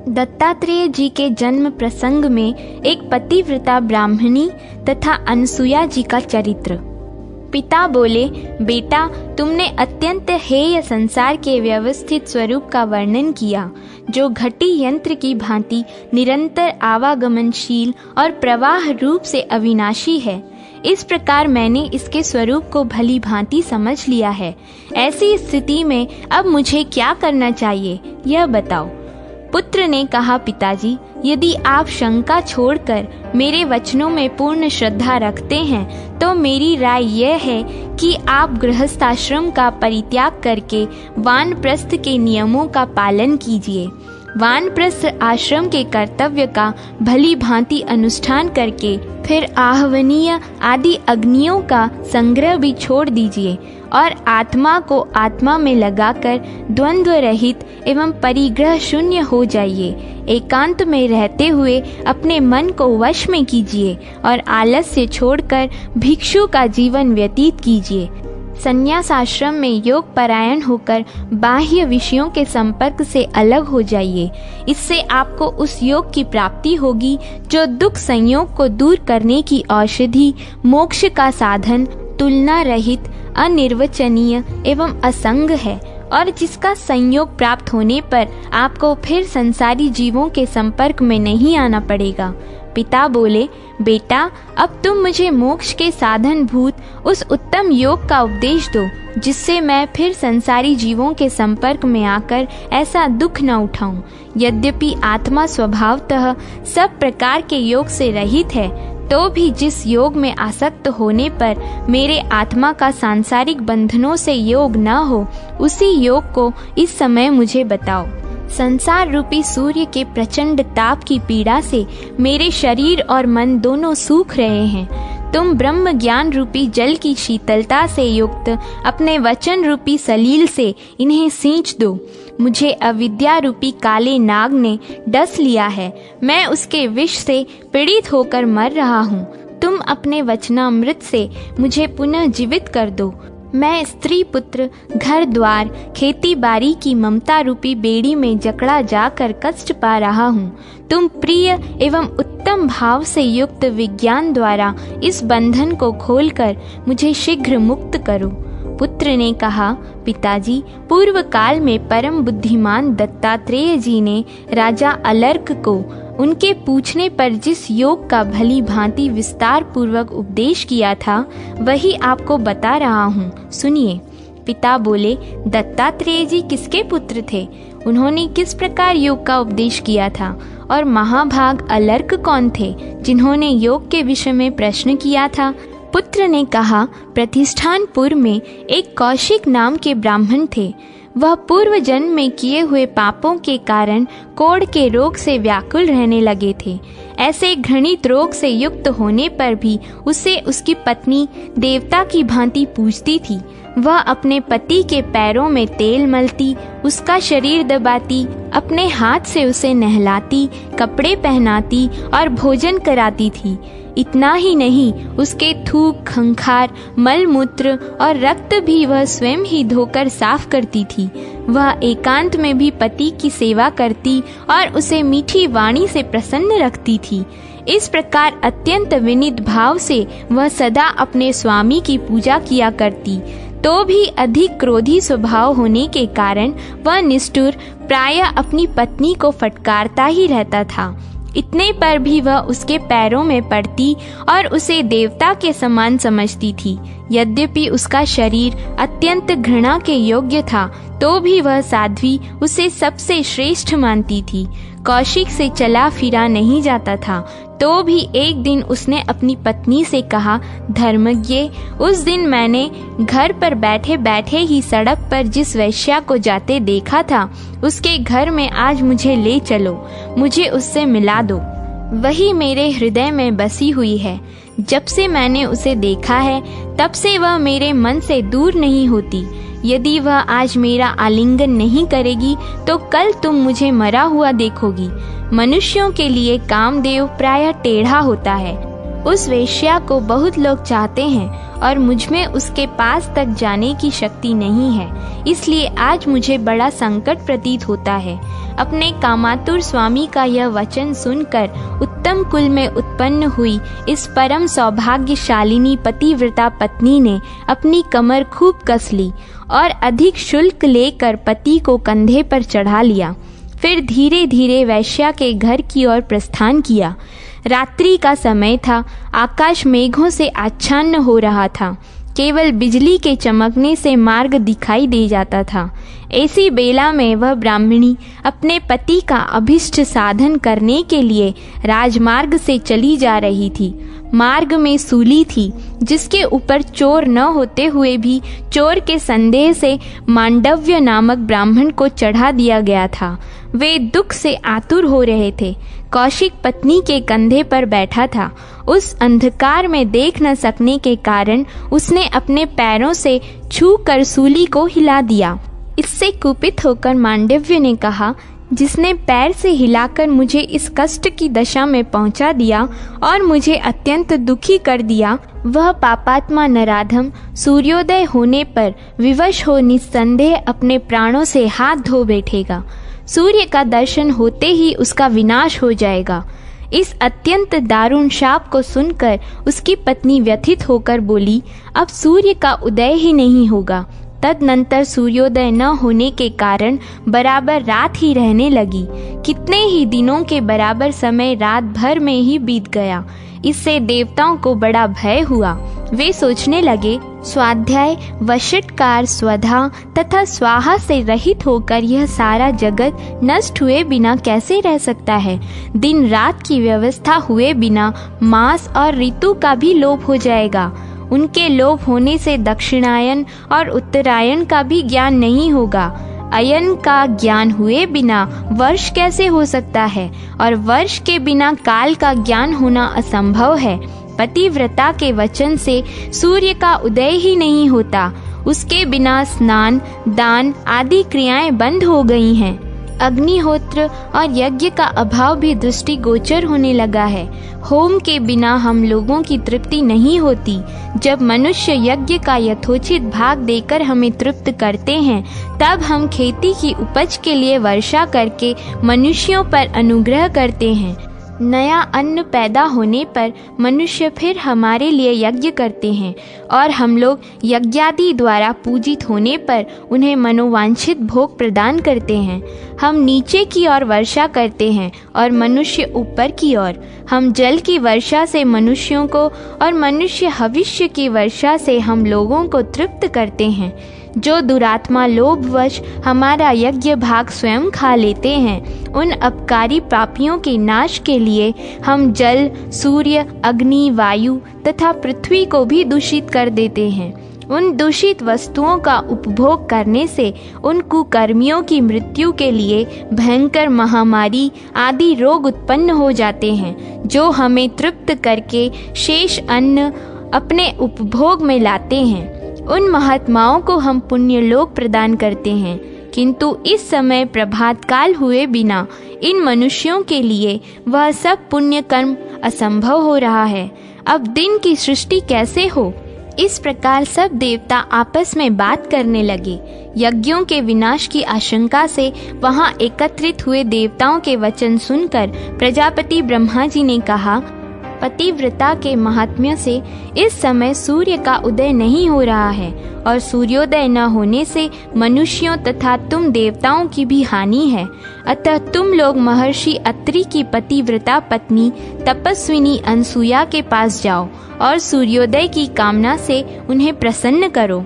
दत्तात्रेय जी के जन्म प्रसंग में एक पतिव्रता ब्राह्मणी तथा अनसुया जी का चरित्र। पिता बोले, बेटा, तुमने अत्यंत हेय संसार के व्यवस्थित स्वरूप का वर्णन किया, जो घटी यंत्र की भांति निरंतर आवागमनशील और प्रवाह रूप से अविनाशी है। इस प्रकार मैंने इसके स्वरूप को भली भांति समझ लिया है। ऐसी स्थिति में अब मुझे क्या करना चाहिए, यह बताओ। पुत्र ने कहा, पिताजी, यदि आप शंका छोड़कर मेरे वचनों में पूर्ण श्रद्धा रखते हैं तो मेरी राय यह है कि आप गृहस्थाश्रम का परित्याग करके वानप्रस्थ के नियमों का पालन कीजिए। वानप्रस्थ आश्रम के कर्तव्य का भली भांति अनुष्ठान करके फिर आहवनीय आदि अग्नियों का संग्रह भी छोड़ दीजिए और आत्मा को आत्मा में लगाकर द्वंद्व रहित एवं परिग्रह शून्य हो जाइए। एकांत में रहते हुए अपने मन को वश में कीजिए और आलस्य छोड़कर भिक्षु का जीवन व्यतीत कीजिए। संन्यास आश्रम में योग परायण होकर बाह्य विषयों के संपर्क से अलग हो जाइए। इससे आपको उस योग की प्राप्ति होगी जो दुख संयोग को दूर करने की औषधि, मोक्ष का साधन, तुलना रहित, अनिर्वचनीय एवं असंग है और जिसका संयोग प्राप्त होने पर आपको फिर संसारी जीवों के संपर्क में नहीं आना पड़ेगा। पिता बोले, बेटा, अब तुम मुझे मोक्ष के साधन भूत उस उत्तम योग का उपदेश दो जिससे मैं फिर संसारी जीवों के संपर्क में आकर ऐसा दुख न उठाऊं। यद्यपि आत्मा स्वभावतः सब प्रकार के योग से रहित है, तो भी जिस योग में आसक्त होने पर मेरे आत्मा का सांसारिक बंधनों से योग न हो, उसी योग को इस समय मुझे बताओ। संसार रूपी सूर्य के प्रचंड ताप की पीड़ा से मेरे शरीर और मन दोनों सूख रहे हैं। तुम ब्रह्म ज्ञान रूपी जल की शीतलता से युक्त अपने वचन रूपी सलील से इन्हें सींच दो। मुझे अविद्या रूपी काले नाग ने डस लिया है, मैं उसके विष से पीड़ित होकर मर रहा हूँ। तुम अपने वचनामृत से मुझे पुनः जीवित कर दो। मैं स्त्री पुत्र, घर द्वार, खेती बाड़ी की ममता रूपी बेड़ी में जकड़ा जाकर कष्ट पा रहा हूँ। तुम प्रिय एवं उत्तम भाव से युक्त विज्ञान द्वारा इस बंधन को खोलकर मुझे शीघ्र मुक्त करो। पुत्र ने कहा, पिताजी, पूर्व काल में परम बुद्धिमान दत्तात्रेय जी ने राजा अलर्क को उनके पूछने पर जिस योग का भली भांति विस्तार पूर्वक उपदेश किया था, वही आपको बता रहा हूँ, सुनिए। पिता बोले, दत्तात्रेय जी किसके पुत्र थे? उन्होंने किस प्रकार योग का उपदेश किया था? और महाभाग अलर्क कौन थे जिन्होंने योग के विषय में प्रश्न किया था? पुत्र ने कहा, प्रतिष्ठानपुर में एक कौशिक नाम के ब्राह्मण थे। वह पूर्व जन्म में किए हुए पापों के कारण कोढ़ के रोग से व्याकुल रहने लगे थे। ऐसे घृणित रोग से युक्त होने पर भी उसे उसकी पत्नी देवता की भांति पूजती थी। वह अपने पति के पैरों में तेल मलती, उसका शरीर दबाती, अपने हाथ से उसे नहलाती, कपड़े पहनाती और भोजन कराती थी। इतना ही नहीं, उसके थूक, खंखार, मलमूत्र और रक्त भी वह स्वयं ही धोकर साफ करती थी। वह एकांत में भी पति की सेवा करती और उसे मीठी वाणी से प्रसन्न रखती थी। इस प्रकार अत्यंत विनीत भाव से वह सदा अपने स्वामी की पूजा किया करती। तो भी अधिक क्रोधी स्वभाव होने के कारण वह निष्ठुर प्रायः अपनी पत्नी को फटकारता ही रहता था। इतने पर भी वह उसके पैरों में पड़ती और उसे देवता के समान समझती थी। यद्यपि उसका शरीर अत्यंत घृणा के योग्य था, तो भी वह साध्वी उसे सबसे श्रेष्ठ मानती थी। कौशिक से चला फिरा नहीं जाता था, तो भी एक दिन उसने अपनी पत्नी से कहा, धर्मज्ञ, उस दिन मैंने घर पर बैठे बैठे ही सड़क पर जिस वैश्या को जाते देखा था, उसके घर में आज मुझे ले चलो, मुझे उससे मिला दो। वही मेरे हृदय में बसी हुई है। जब से मैंने उसे देखा है, तब से वह मेरे मन से दूर नहीं होती। यदि वह आज मेरा आलिंगन नहीं करेगी, तो कल तुम मुझे मरा हुआ देखोगी। मनुष्यों के लिए कामदेव प्रायः टेढ़ा होता है। उस वेश्या को बहुत लोग चाहते हैं और मुझमें उसके पास तक जाने की शक्ति नहीं है, इसलिए आज मुझे बड़ा संकट प्रतीत होता है। अपने कामातुर स्वामी का यह वचन सुनकर उत्तम कुल में उत्पन्न हुई इस परम सौभाग्यशालिनी पतिव्रता पत्नी ने अपनी कमर खूब कस ली और अधिक शुल्क लेकर पति को कंधे पर चढ़ा लिया। फिर धीरे धीरे वैश्या के घर की ओर प्रस्थान किया। रात्रि का समय था, आकाश मेघों से आच्छादन हो रहा था, केवल बिजली के चमकने से मार्ग दिखाई दे जाता था। ऐसी बेला में वह ब्राह्मणी अपने पति का अभीष्ट साधन करने के लिए राजमार्ग से चली जा रही थी। मार्ग में सूली थी, जिसके ऊपर चोर न होते हुए भी चोर के संदेह से मांडव्य नामक ब्राह्मण को चढ़ा दिया गया था। वे दुख से आतुर हो रहे थे। कौशिक पत्नी के कंधे पर बैठा था। उस अंधकार में देख न सकने के कारण उसने अपने पैरों से छू कर सूली को हिला दिया। इससे कुपित होकर मांडव्य ने कहा, जिसने पैर से हिलाकर मुझे इस कष्ट की दशा में पहुंचा दिया और मुझे अत्यंत दुखी कर दिया, वह पापात्मा नराधम सूर्योदय होने पर विवश हो निस्संदेह अपने प्राणों से हाथ धो बैठेगा। सूर्य का दर्शन होते ही उसका विनाश हो जाएगा। इस अत्यंत दारुण शाप को सुनकर उसकी पत्नी व्यथित होकर बोली, अब सूर्य का उदय ही नहीं होगा। तदनंतर सूर्योदय न होने के कारण बराबर रात ही रहने लगी। कितने ही दिनों के बराबर समय रात भर में ही बीत गया। इससे देवताओं को बड़ा भय हुआ। वे सोचने लगे, स्वाध्याय, वषटकार, स्वधा तथा स्वाहा से रहित होकर यह सारा जगत नष्ट हुए बिना कैसे रह सकता है। दिन रात की व्यवस्था हुए बिना मास और ऋतु का भी लोप हो जाएगा। उनके लोप होने से दक्षिणायन और उत्तरायण का भी ज्ञान नहीं होगा। अयन का ज्ञान हुए बिना वर्ष कैसे हो सकता है, और वर्ष के बिना काल का ज्ञान होना असंभव है। पतिव्रता के वचन से सूर्य का उदय ही नहीं होता। उसके बिना स्नान, दान आदि क्रियाएं बंद हो गई हैं। अग्निहोत्र और यज्ञ का अभाव भी दृष्टिगोचर होने लगा है। होम के बिना हम लोगों की तृप्ति नहीं होती। जब मनुष्य यज्ञ का यथोचित भाग देकर हमें तृप्त करते हैं, तब हम खेती की उपज के लिए वर्षा करके मनुष्यों पर अनुग्रह करते हैं। नया अन्न पैदा होने पर मनुष्य फिर हमारे लिए यज्ञ करते हैं, और हम लोग यज्ञादि द्वारा पूजित होने पर उन्हें मनोवांछित भोग प्रदान करते हैं। हम नीचे की ओर वर्षा करते हैं और मनुष्य ऊपर की ओर। हम जल की वर्षा से मनुष्यों को और मनुष्य हविष्य की वर्षा से हम लोगों को तृप्त करते हैं। जो दुरात्मा लोभवश हमारा यज्ञ भाग स्वयं खा लेते हैं, उन अपकारी पापियों के नाश के लिए हम जल, सूर्य, अग्नि, वायु तथा पृथ्वी को भी दूषित कर देते हैं। उन दूषित वस्तुओं का उपभोग करने से उन कुकर्मियों की मृत्यु के लिए भयंकर महामारी आदि रोग उत्पन्न हो जाते हैं, जो हमें तृप्त करके शेष अन्न अपने उपभोग में लाते हैं। उन महात्माओं को हम पुण्य लोक प्रदान करते हैं, किंतु इस समय प्रभात काल हुए बिना इन मनुष्यों के लिए वह सब पुण्य कर्म असंभव हो रहा है। अब दिन की सृष्टि कैसे हो? इस प्रकार सब देवता आपस में बात करने लगे। यज्ञों के विनाश की आशंका से वहां एकत्रित हुए देवताओं के वचन सुनकर प्रजापति ब्रह्मा जी ने कहा, पतिव्रता के महात्म्य से इस समय सूर्य का उदय नहीं हो रहा है, और सूर्योदय न होने से मनुष्यों तथा तुम देवताओं की भी हानि है। अतः तुम लोग महर्षि अत्रि की पतिव्रता पत्नी तपस्विनी अनसुया के पास जाओ और सूर्योदय की कामना से उन्हें प्रसन्न करो।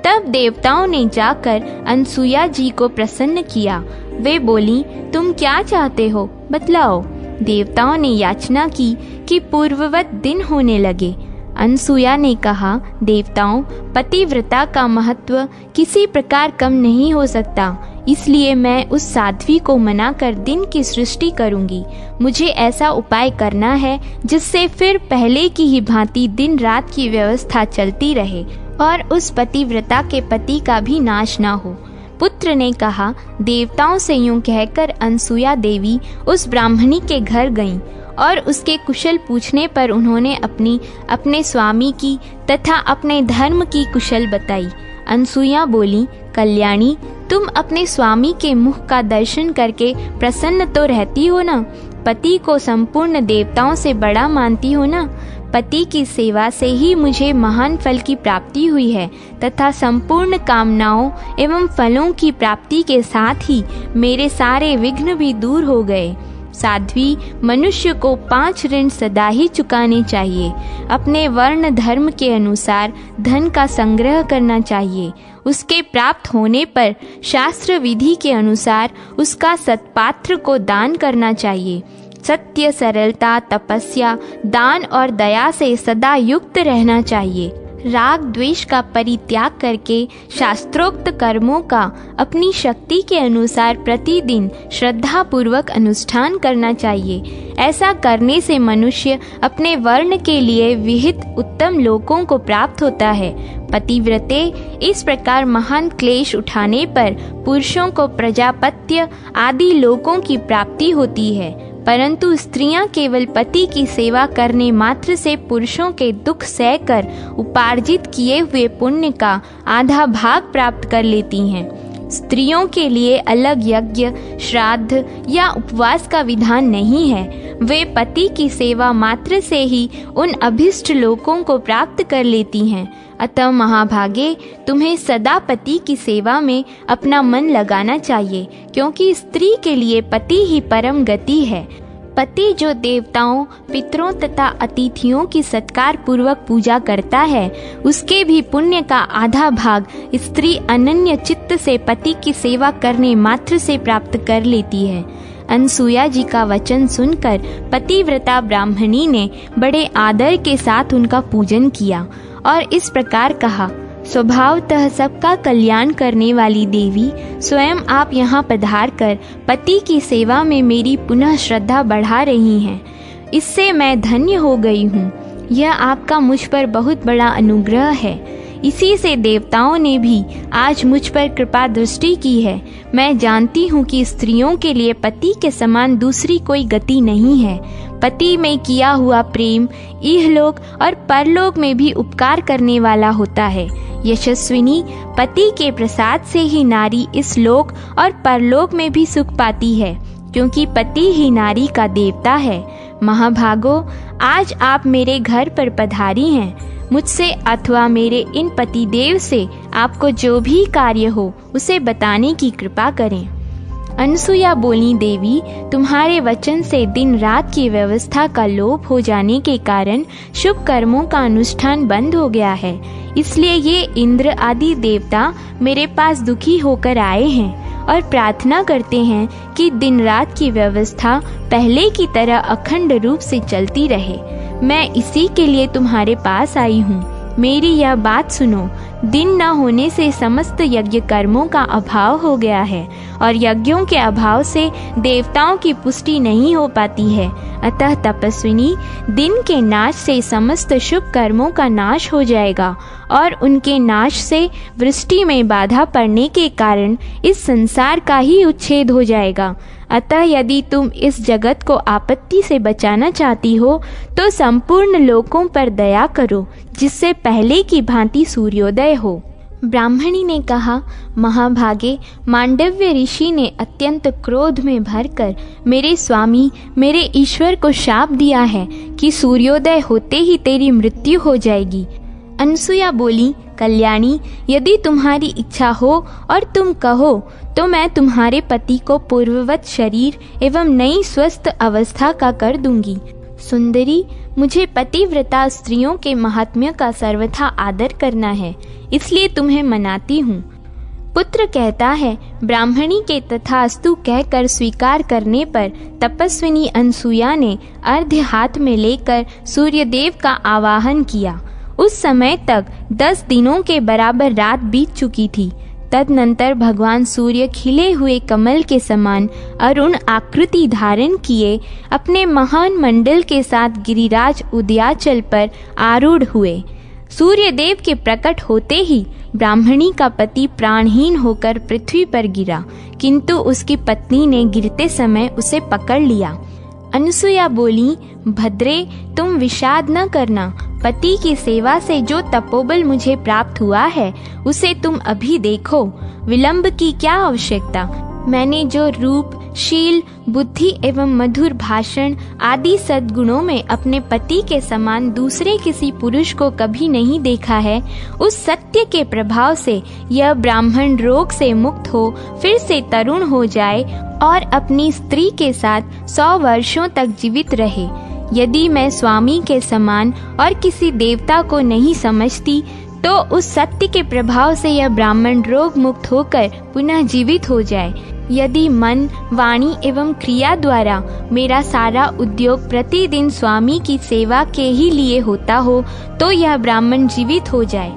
तब देवताओं ने जाकर अनसुया जी को प्रसन्न किया। वे बोली, तुम क्या चाहते हो, बतलाओ। देवताओं ने याचना की कि पूर्ववत दिन होने लगे। अनसुया ने कहा, देवताओं, पतिव्रता का महत्व किसी प्रकार कम नहीं हो सकता, इसलिए मैं उस साध्वी को मनाकर दिन की सृष्टि करूंगी। मुझे ऐसा उपाय करना है जिससे फिर पहले की ही भांति दिन रात की व्यवस्था चलती रहे और उस पतिव्रता के पति का भी नाश ना हो। पुत्र ने कहा, देवताओं से यूं कहकर अनसुया देवी उस ब्राह्मणी के घर गईं और उसके कुशल पूछने पर उन्होंने अपने स्वामी की तथा अपने धर्म की कुशल बताई। अनसुया बोली, कल्याणी, तुम अपने स्वामी के मुख का दर्शन करके प्रसन्न तो रहती हो ना? पति को संपूर्ण देवताओं से बड़ा मानती हो ना? पति की सेवा से ही मुझे महान फल की प्राप्ति हुई है तथा संपूर्ण कामनाओं एवं फलों की प्राप्ति के साथ ही मेरे सारे विघ्न भी दूर हो गए। साध्वी, मनुष्य को 5 ऋण सदा ही चुकाने चाहिए। अपने वर्ण धर्म के अनुसार धन का संग्रह करना चाहिए। उसके प्राप्त होने पर शास्त्र विधि के अनुसार उसका सत्पात्र को दान करना चाहिए। सत्य, सरलता, तपस्या, दान और दया से सदा युक्त रहना चाहिए। राग द्वेष का परित्याग करके शास्त्रोक्त कर्मों का अपनी शक्ति के अनुसार प्रतिदिन श्रद्धा पूर्वक अनुष्ठान करना चाहिए। ऐसा करने से मनुष्य अपने वर्ण के लिए विहित उत्तम लोकों को प्राप्त होता है। पतिव्रते इस प्रकार महान क्लेश उठाने पर पुरुषों को प्रजापत्य आदि लोकों की प्राप्ति होती है, परंतु स्त्रियां केवल पति की सेवा करने मात्र से पुरुषों के दुख सहकर उपार्जित किए हुए पुण्य का आधा भाग प्राप्त कर लेती हैं। स्त्रियों के लिए अलग यज्ञ, श्राद्ध या उपवास का विधान नहीं है। वे पति की सेवा मात्र से ही उन अभिष्ट लोकों को प्राप्त कर लेती हैं। अतः महाभागे, तुम्हें सदा पति की सेवा में अपना मन लगाना चाहिए, क्योंकि स्त्री के लिए पति ही परम गति है। पति जो देवताओं, पितरों तथा अतिथियों की सत्कार पूर्वक पूजा करता है, उसके भी पुण्य का आधा भाग स्त्री अनन्य चित्त से पति की सेवा करने मात्र से प्राप्त कर लेती है। अनसुया जी का वचन सुनकर पतिव्रता ब्राह्मणी ने बड़े आदर के साथ उनका पूजन किया और इस प्रकार कहा, स्वभावतः सबका कल्याण करने वाली देवी, स्वयं आप यहाँ पधार कर पति की सेवा में मेरी पुनः श्रद्धा बढ़ा रही हैं। इससे मैं धन्य हो गई हूँ। यह आपका मुझ पर बहुत बड़ा अनुग्रह है। इसी से देवताओं ने भी आज मुझ पर कृपा दृष्टि की है। मैं जानती हूँ कि स्त्रियों के लिए पति के समान दूसरी कोई गति नहीं है। पति में किया हुआ प्रेम इहलोक और परलोक में भी उपकार करने वाला होता है। यशस्विनी, पति के प्रसाद से ही नारी इस लोक और परलोक में भी सुख पाती है, क्योंकि पति ही नारी का देवता है। महाभागो, आज आप मेरे घर पर पधारी हैं। मुझसे अथवा मेरे इन पतिदेव से आपको जो भी कार्य हो उसे बताने की कृपा करें। अनसुया बोली, देवी, तुम्हारे वचन से दिन रात की व्यवस्था का लोप हो जाने के कारण शुभ कर्मों का अनुष्ठान बंद हो गया है। इसलिए ये इंद्र आदि देवता मेरे पास दुखी होकर आए हैं और प्रार्थना करते हैं कि दिन रात की व्यवस्था पहले की तरह अखंड रूप से चलती रहे। मैं इसी के लिए तुम्हारे पास आई हूँ। मेरी यह बात सुनो। दिन न होने से समस्त यज्ञ कर्मों का अभाव हो गया है और यज्ञों के अभाव से देवताओं की पुष्टि नहीं हो पाती है। अतः तपस्विनी, दिन के नाश से समस्त शुभ कर्मों का नाश हो जाएगा और उनके नाश से वृष्टि में बाधा पड़ने के कारण इस संसार का ही उच्छेद हो जाएगा। अतः यदि तुम इस जगत को आपत्ति से बचाना चाहती हो तो संपूर्ण लोकों पर दया करो, जिससे पहले की भांति सूर्योदय हो। ब्राह्मणी ने कहा, महाभागे, मांडव्य ऋषि ने अत्यंत क्रोध में भरकर मेरे स्वामी, मेरे ईश्वर को शाप दिया है कि सूर्योदय होते ही तेरी मृत्यु हो जाएगी। अनसुया बोली, कल्याणी, यदि तुम्हारी इच्छा हो और तुम कहो तो मैं तुम्हारे पति को पूर्ववत शरीर एवं नई स्वस्थ अवस्था का कर दूंगी। सुंदरी, मुझे पतिव्रता स्त्रियों के महात्म्य का सर्वथा आदर करना है, इसलिए तुम्हें मनाती हूँ। पुत्र कहता है, ब्राह्मणी के तथास्तु कहकर स्वीकार करने पर तपस्विनी अनसुया ने अर्घ्य हाथ में लेकर सूर्यदेव का आवाहन किया। उस समय तक 10 दिनों के बराबर रात बीत चुकी थी। तदनंतर भगवान सूर्य खिले हुए कमल के समान अरुण आकृति धारण किए अपने महान मंडल के साथ गिरिराज उदयाचल पर आरूढ़ हुए। सूर्यदेव के प्रकट होते ही ब्राह्मणी का पति प्राणहीन होकर पृथ्वी पर गिरा, किंतु उसकी पत्नी ने गिरते समय उसे पकड़ लिया। अनसुया बोली, भद्रे, तुम विषाद न करना। पति की सेवा से जो तपोबल मुझे प्राप्त हुआ है उसे तुम अभी देखो, विलंब की क्या आवश्यकता। मैंने जो रूप, शील, बुद्धि एवं मधुर भाषण आदि सद्गुणों में अपने पति के समान दूसरे किसी पुरुष को कभी नहीं देखा है, उस सत्य के प्रभाव से यह ब्राह्मण रोग से मुक्त हो फिर से तरुण हो जाए और अपनी स्त्री के साथ 100 वर्षों तक जीवित रहे। यदि मैं स्वामी के समान और किसी देवता को नहीं समझती तो उस सत्य के प्रभाव से यह ब्राह्मण रोग मुक्त होकर पुनः जीवित हो जाए। यदि मन, वाणी एवं क्रिया द्वारा मेरा सारा उद्योग प्रतिदिन स्वामी की सेवा के ही लिए होता हो तो यह ब्राह्मण जीवित हो जाए।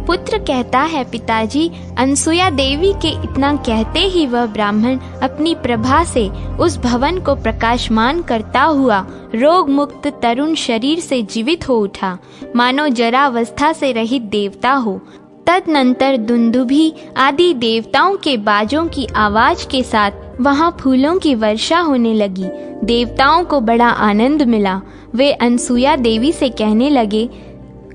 पुत्र कहता है, पिताजी, अनसुया देवी के इतना कहते ही वह ब्राह्मण अपनी प्रभा से उस भवन को प्रकाशमान करता हुआ रोग मुक्त तरुण शरीर से जीवित हो उठा, मानो जरावस्था से रहित देवता हो। तदनंतर दुंदुभी आदि देवताओं के बाजों की आवाज के साथ वहां फूलों की वर्षा होने लगी। देवताओं को बड़ा आनंद मिला। वे अनसुया देवी से कहने लगे,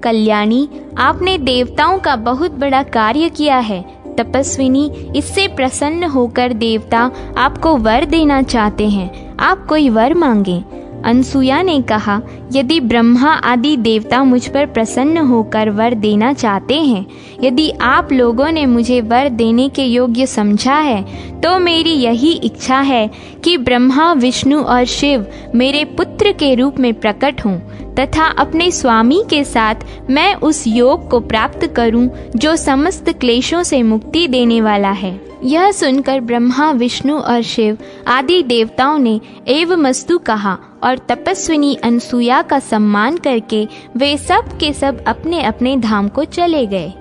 कल्याणी, आपने देवताओं का बहुत बड़ा कार्य किया है। तपस्विनी, इससे प्रसन्न होकर देवता आपको वर देना चाहते हैं। आप कोई वर मांगे। अनसुया ने कहा, यदि ब्रह्मा आदि देवता मुझ पर प्रसन्न होकर वर देना चाहते हैं, यदि आप लोगों ने मुझे वर देने के योग्य समझा है, तो मेरी यही इच्छा है कि ब्रह्मा, विष्णु और शिव मेरे पुत्र के रूप में प्रकट हों तथा अपने स्वामी के साथ मैं उस योग को प्राप्त करूं जो समस्त क्लेशों से मुक्ति देने वाला है। यह सुनकर ब्रह्मा, विष्णु और शिव आदि देवताओं ने एवमस्तु कहा और तपस्विनी अनसुया का सम्मान करके वे सब के सब अपने अपने धाम को चले गए।